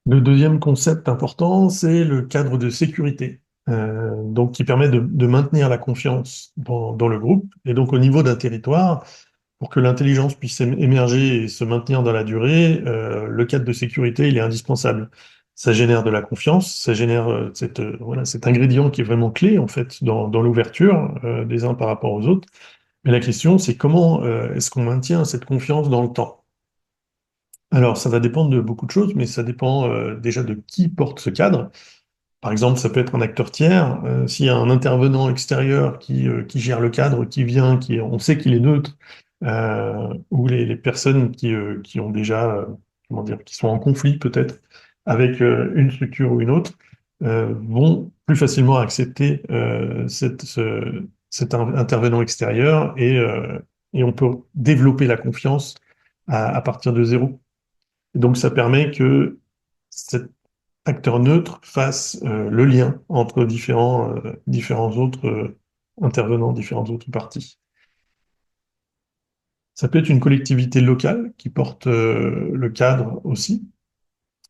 Le deuxième concept important, c'est le cadre de sécurité, donc qui permet de maintenir la confiance dans le groupe. Et donc au niveau d'un territoire, pour que l'intelligence puisse émerger et se maintenir dans la durée, le cadre de sécurité, il est indispensable. Ça génère de la confiance, ça génère voilà, cet ingrédient qui est vraiment clé en fait dans l'ouverture des uns par rapport aux autres. Mais la question, c'est comment est-ce qu'on maintient cette confiance dans le temps? Alors, ça va dépendre de beaucoup de choses, mais ça dépend déjà de qui porte ce cadre. Par exemple, ça peut être un acteur tiers. S'il y a un intervenant extérieur qui gère le cadre, qui vient, on sait qu'il est neutre, ou les personnes qui ont déjà, comment dire, qui sont en conflit peut-être avec une structure ou une autre, vont plus facilement accepter cet intervenant extérieur et on peut développer la confiance à partir de zéro. Et donc, ça permet que cet acteur neutre fasse le lien entre différents autres intervenants, différentes autres parties. Ça peut être une collectivité locale qui porte le cadre aussi.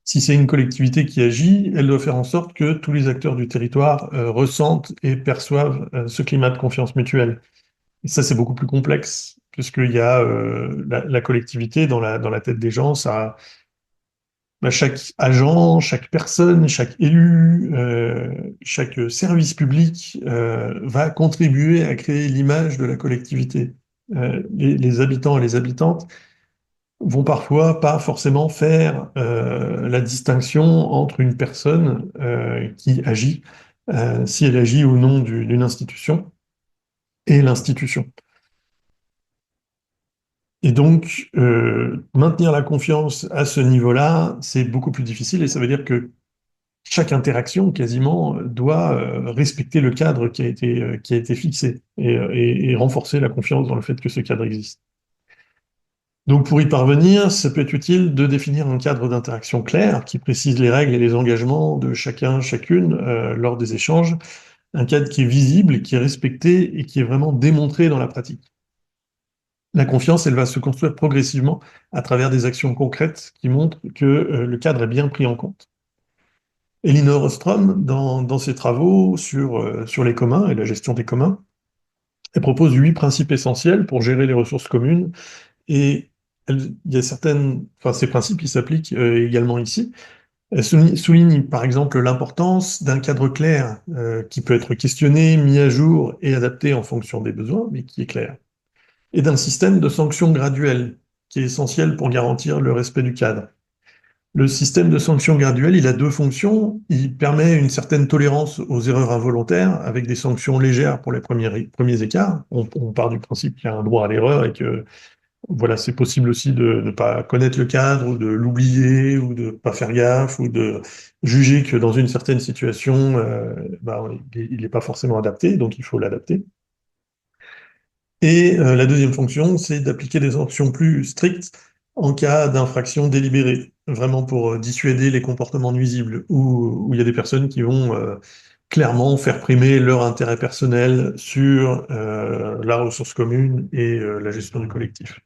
Si c'est une collectivité qui agit, elle doit faire en sorte que tous les acteurs du territoire ressentent et perçoivent ce climat de confiance mutuelle. Et ça, c'est beaucoup plus complexe, puisqu'il y a la collectivité dans la tête des gens, ça, bah, chaque agent, chaque personne, chaque élu, chaque service public va contribuer à créer l'image de la collectivité. Les habitants et les habitantes vont parfois pas forcément faire la distinction entre une personne qui agit, si elle agit ou non d'une institution, et l'institution. Et donc, maintenir la confiance à ce niveau-là, c'est beaucoup plus difficile et ça veut dire que chaque interaction quasiment doit respecter le cadre qui a été fixé et renforcer la confiance dans le fait que ce cadre existe. Donc pour y parvenir, ça peut être utile de définir un cadre d'interaction clair qui précise les règles et les engagements de chacun, chacune lors des échanges, un cadre qui est visible, qui est respecté et qui est vraiment démontré dans la pratique. La confiance, elle va se construire progressivement à travers des actions concrètes qui montrent que le cadre est bien pris en compte. Elinor Ostrom, dans ses travaux sur les communs et la gestion des communs, elle propose 8 principes essentiels pour gérer les ressources communes et il y a enfin, ces principes qui s'appliquent également ici. Elle souligne par exemple l'importance d'un cadre clair qui peut être questionné, mis à jour et adapté en fonction des besoins, mais qui est clair. Et d'un système de sanctions graduelles qui est essentiel pour garantir le respect du cadre. Le système de sanctions graduelles, il a deux fonctions. Il permet une certaine tolérance aux erreurs involontaires avec des sanctions légères pour les premiers écarts. On part du principe qu'il y a un droit à l'erreur et que voilà, c'est possible aussi de ne pas connaître le cadre ou de l'oublier ou de ne pas faire gaffe ou de juger que dans une certaine situation, bah, il n'est pas forcément adapté, donc il faut l'adapter. Et la deuxième fonction, c'est d'appliquer des sanctions plus strictes en cas d'infraction délibérée, vraiment pour dissuader les comportements nuisibles, où il y a des personnes qui vont clairement faire primer leur intérêt personnel sur la ressource commune et la gestion du collectif.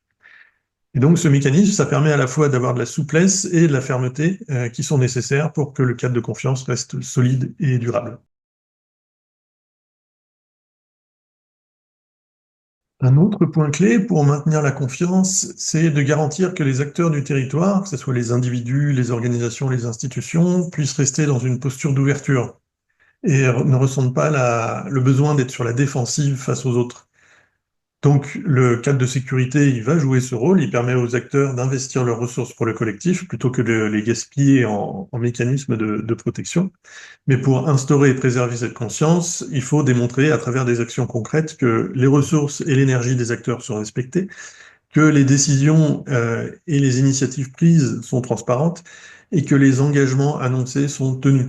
Et donc ce mécanisme, ça permet à la fois d'avoir de la souplesse et de la fermeté qui sont nécessaires pour que le cadre de confiance reste solide et durable. Un autre point clé pour maintenir la confiance, c'est de garantir que les acteurs du territoire, que ce soit les individus, les organisations, les institutions, puissent rester dans une posture d'ouverture et ne ressentent pas le besoin d'être sur la défensive face aux autres. Donc, le cadre de sécurité, il va jouer ce rôle, il permet aux acteurs d'investir leurs ressources pour le collectif plutôt que de les gaspiller en mécanismes de protection. Mais pour instaurer et préserver cette conscience, il faut démontrer à travers des actions concrètes que les ressources et l'énergie des acteurs sont respectées, que les décisions et les initiatives prises sont transparentes et que les engagements annoncés sont tenus.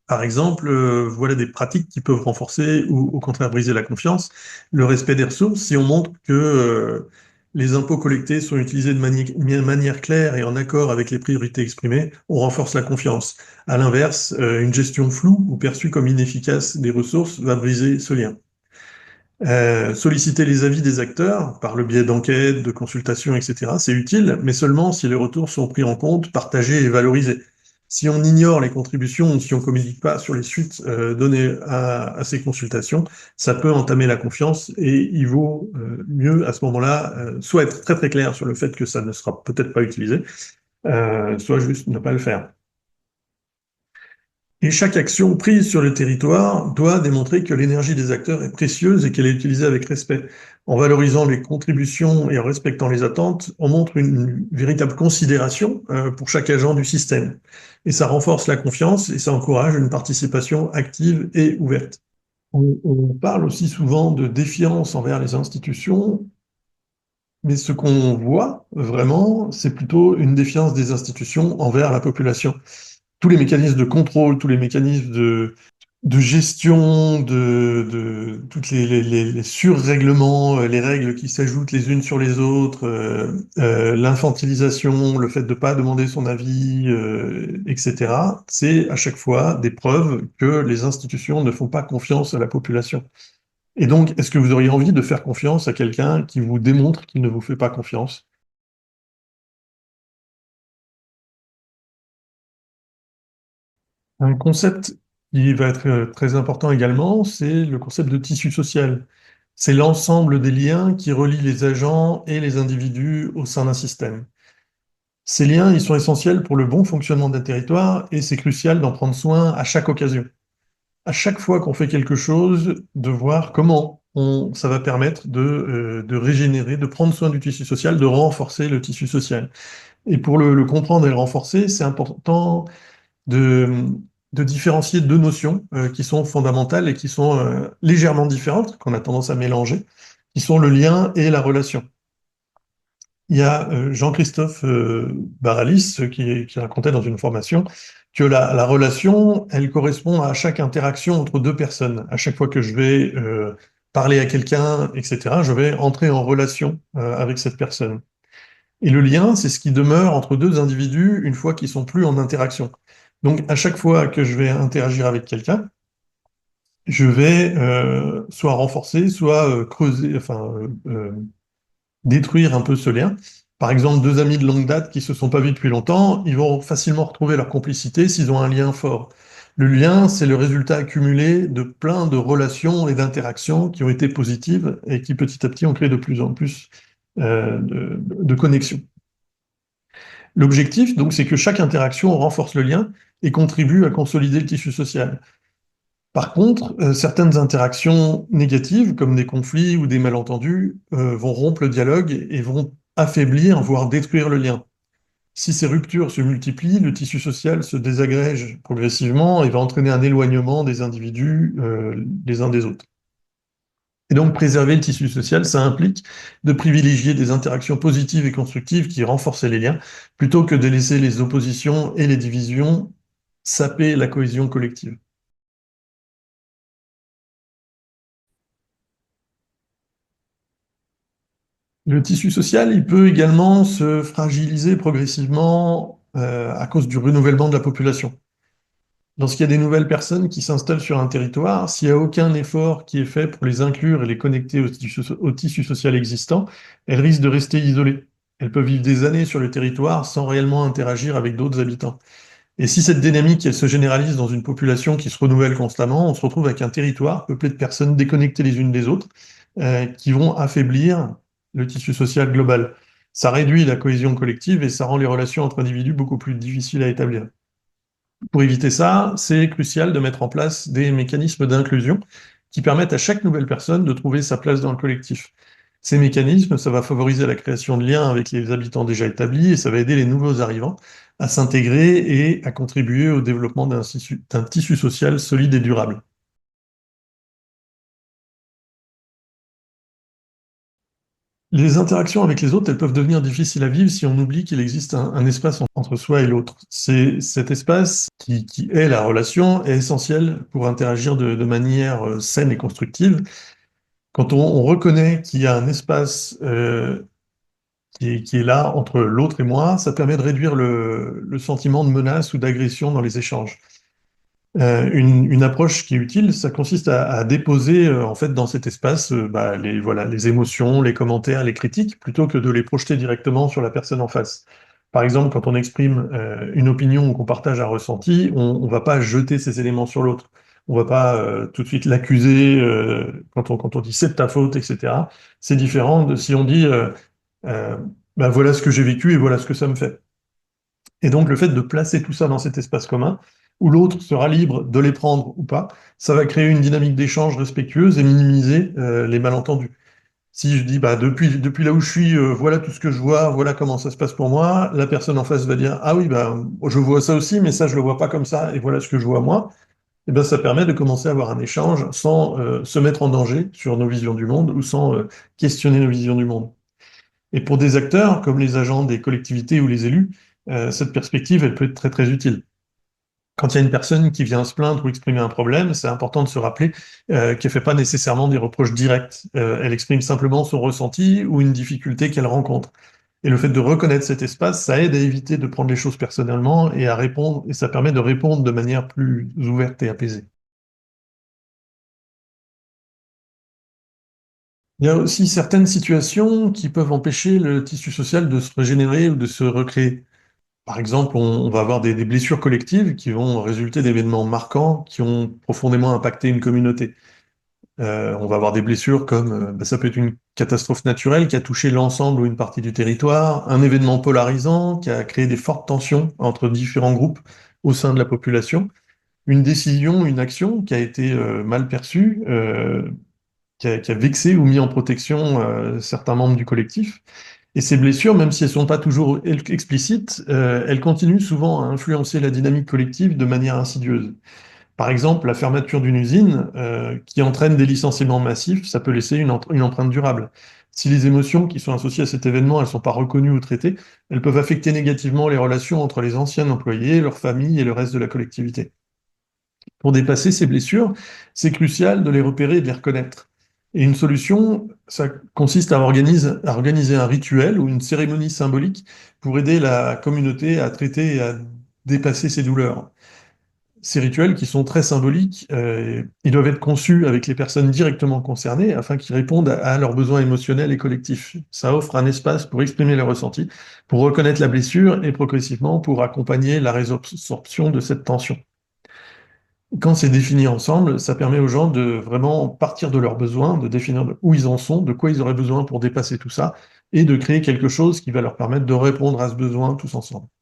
Par exemple, voilà des pratiques qui peuvent renforcer ou au contraire briser la confiance. Le respect des ressources, si on montre que les impôts collectés sont utilisés de manière claire et en accord avec les priorités exprimées, on renforce la confiance. À l'inverse, une gestion floue ou perçue comme inefficace des ressources va briser ce lien. Solliciter les avis des acteurs par le biais d'enquêtes, de consultations, etc., c'est utile, mais seulement si les retours sont pris en compte, partagés et valorisés. Si on ignore les contributions ou si on communique pas sur les suites données à ces consultations, ça peut entamer la confiance et il vaut mieux à ce moment-là soit être très très clair sur le fait que ça ne sera peut-être pas utilisé, soit juste ne pas le faire. Et chaque action prise sur le territoire doit démontrer que l'énergie des acteurs est précieuse et qu'elle est utilisée avec respect. En valorisant les contributions et en respectant les attentes, on montre une véritable considération pour chaque agent du système. Et ça renforce la confiance et ça encourage une participation active et ouverte. On parle aussi souvent de défiance envers les institutions, mais ce qu'on voit vraiment, c'est plutôt une défiance des institutions envers la population. Tous les mécanismes de contrôle, tous les mécanismes de gestion, toutes les surrèglements, les règles qui s'ajoutent les unes sur les autres, l'infantilisation, le fait de ne pas demander son avis, etc. C'est à chaque fois des preuves que les institutions ne font pas confiance à la population. Et donc, est-ce que vous auriez envie de faire confiance à quelqu'un qui vous démontre qu'il ne vous fait pas confiance? Un concept qui va être très important également, c'est le concept de tissu social. C'est l'ensemble des liens qui relient les agents et les individus au sein d'un système. Ces liens, ils sont essentiels pour le bon fonctionnement d'un territoire et c'est crucial d'en prendre soin à chaque occasion. À chaque fois qu'on fait quelque chose, de voir comment ça va permettre de régénérer, de prendre soin du tissu social, de renforcer le tissu social. Et pour le comprendre et le renforcer, c'est important de, de différencier deux notions qui sont fondamentales et qui sont légèrement différentes, qu'on a tendance à mélanger, qui sont le lien et la relation. Il y a Jean-Christophe Baralis qui racontait dans une formation que la relation, elle correspond à chaque interaction entre deux personnes. À chaque fois que je vais parler à quelqu'un, etc., je vais entrer en relation avec cette personne. Et le lien, c'est ce qui demeure entre deux individus une fois qu'ils sont plus en interaction. Donc, à chaque fois que je vais interagir avec quelqu'un, je vais soit renforcer, soit creuser, enfin, détruire un peu ce lien. Par exemple, deux amis de longue date qui se sont pas vus depuis longtemps, ils vont facilement retrouver leur complicité s'ils ont un lien fort. Le lien, c'est le résultat accumulé de plein de relations et d'interactions qui ont été positives et qui petit à petit ont créé de plus en plus de connexions. L'objectif, donc, c'est que chaque interaction renforce le lien et contribue à consolider le tissu social. Par contre, certaines interactions négatives, comme des conflits ou des malentendus, vont rompre le dialogue et vont affaiblir, voire détruire le lien. Si ces ruptures se multiplient, le tissu social se désagrège progressivement et va entraîner un éloignement des individus les uns des autres. Et donc, préserver le tissu social, ça implique de privilégier des interactions positives et constructives qui renforcent les liens, plutôt que de laisser les oppositions et les divisions saper la cohésion collective. Le tissu social, il peut également se fragiliser progressivement à cause du renouvellement de la population. Lorsqu'il y a des nouvelles personnes qui s'installent sur un territoire, s'il n'y a aucun effort qui est fait pour les inclure et les connecter au tissu social existant, elles risquent de rester isolées. Elles peuvent vivre des années sur le territoire sans réellement interagir avec d'autres habitants. Et si cette dynamique, elle se généralise dans une population qui se renouvelle constamment, on se retrouve avec un territoire peuplé de personnes déconnectées les unes des autres, qui vont affaiblir le tissu social global. Ça réduit la cohésion collective et ça rend les relations entre individus beaucoup plus difficiles à établir. Pour éviter ça, c'est crucial de mettre en place des mécanismes d'inclusion qui permettent à chaque nouvelle personne de trouver sa place dans le collectif. Ces mécanismes, ça va favoriser la création de liens avec les habitants déjà établis et ça va aider les nouveaux arrivants à s'intégrer et à contribuer au développement d'un tissu social solide et durable. Les interactions avec les autres, elles peuvent devenir difficiles à vivre si on oublie qu'il existe un espace entre soi et l'autre. C'est cet espace qui est la relation est essentiel pour interagir de manière saine et constructive. Quand on reconnaît qu'il y a un espace qui est là entre l'autre et moi, ça permet de réduire le sentiment de menace ou d'agression dans les échanges. Une approche qui est utile, ça consiste à déposer en fait dans cet espace bah, voilà, les émotions, les commentaires, les critiques, plutôt que de les projeter directement sur la personne en face. Par exemple, quand on exprime une opinion ou qu'on partage un ressenti, on ne va pas jeter ces éléments sur l'autre. On ne va pas tout de suite l'accuser quand on dit c'est de ta faute, etc. C'est différent de si on dit euh, bah, voilà ce que j'ai vécu et voilà ce que ça me fait. Et donc, le fait de placer tout ça dans cet espace commun, où l'autre sera libre de les prendre ou pas, ça va créer une dynamique d'échange respectueuse et minimiser les malentendus. Si je dis, bah, depuis là où je suis, voilà tout ce que je vois, voilà comment ça se passe pour moi, la personne en face va dire, ah oui, bah, je vois ça aussi, mais ça, je le vois pas comme ça, et voilà ce que je vois moi, et ben, ça permet de commencer à avoir un échange sans se mettre en danger sur nos visions du monde ou sans questionner nos visions du monde. Et pour des acteurs, comme les agents des collectivités ou les élus, cette perspective, elle peut être très très utile. Quand il y a une personne qui vient se plaindre ou exprimer un problème, c'est important de se rappeler qu'elle ne fait pas nécessairement des reproches directs. Elle exprime simplement son ressenti ou une difficulté qu'elle rencontre. Et le fait de reconnaître cet espace, ça aide à éviter de prendre les choses personnellement et à répondre, et ça permet de répondre de manière plus ouverte et apaisée. Il y a aussi certaines situations qui peuvent empêcher le tissu social de se régénérer ou de se recréer. Par exemple, on va avoir des blessures collectives qui vont résulter d'événements marquants qui ont profondément impacté une communauté. On va avoir des blessures comme bah, ça peut être une catastrophe naturelle qui a touché l'ensemble ou une partie du territoire, un événement polarisant qui a créé des fortes tensions entre différents groupes au sein de la population, une décision, une action qui a été mal perçue, qui a vexé ou mis en protection certains membres du collectif. Et ces blessures, même si elles ne sont pas toujours explicites, elles continuent souvent à influencer la dynamique collective de manière insidieuse. Par exemple, la fermeture d'une usine qui entraîne des licenciements massifs, ça peut laisser une empreinte durable. Si les émotions qui sont associées à cet événement, elles ne sont pas reconnues ou traitées, elles peuvent affecter négativement les relations entre les anciens employés, leurs familles et le reste de la collectivité. Pour dépasser ces blessures, c'est crucial de les repérer et de les reconnaître. Et une solution, ça consiste à organiser un rituel ou une cérémonie symbolique pour aider la communauté à traiter et à dépasser ces douleurs. Ces rituels qui sont très symboliques, ils doivent être conçus avec les personnes directement concernées afin qu'ils répondent à leurs besoins émotionnels et collectifs. Ça offre un espace pour exprimer leurs ressentis, pour reconnaître la blessure et progressivement pour accompagner la résorption de cette tension. Quand c'est défini ensemble, ça permet aux gens de vraiment partir de leurs besoins, de définir où ils en sont, de quoi ils auraient besoin pour dépasser tout ça, et de créer quelque chose qui va leur permettre de répondre à ce besoin tous ensemble.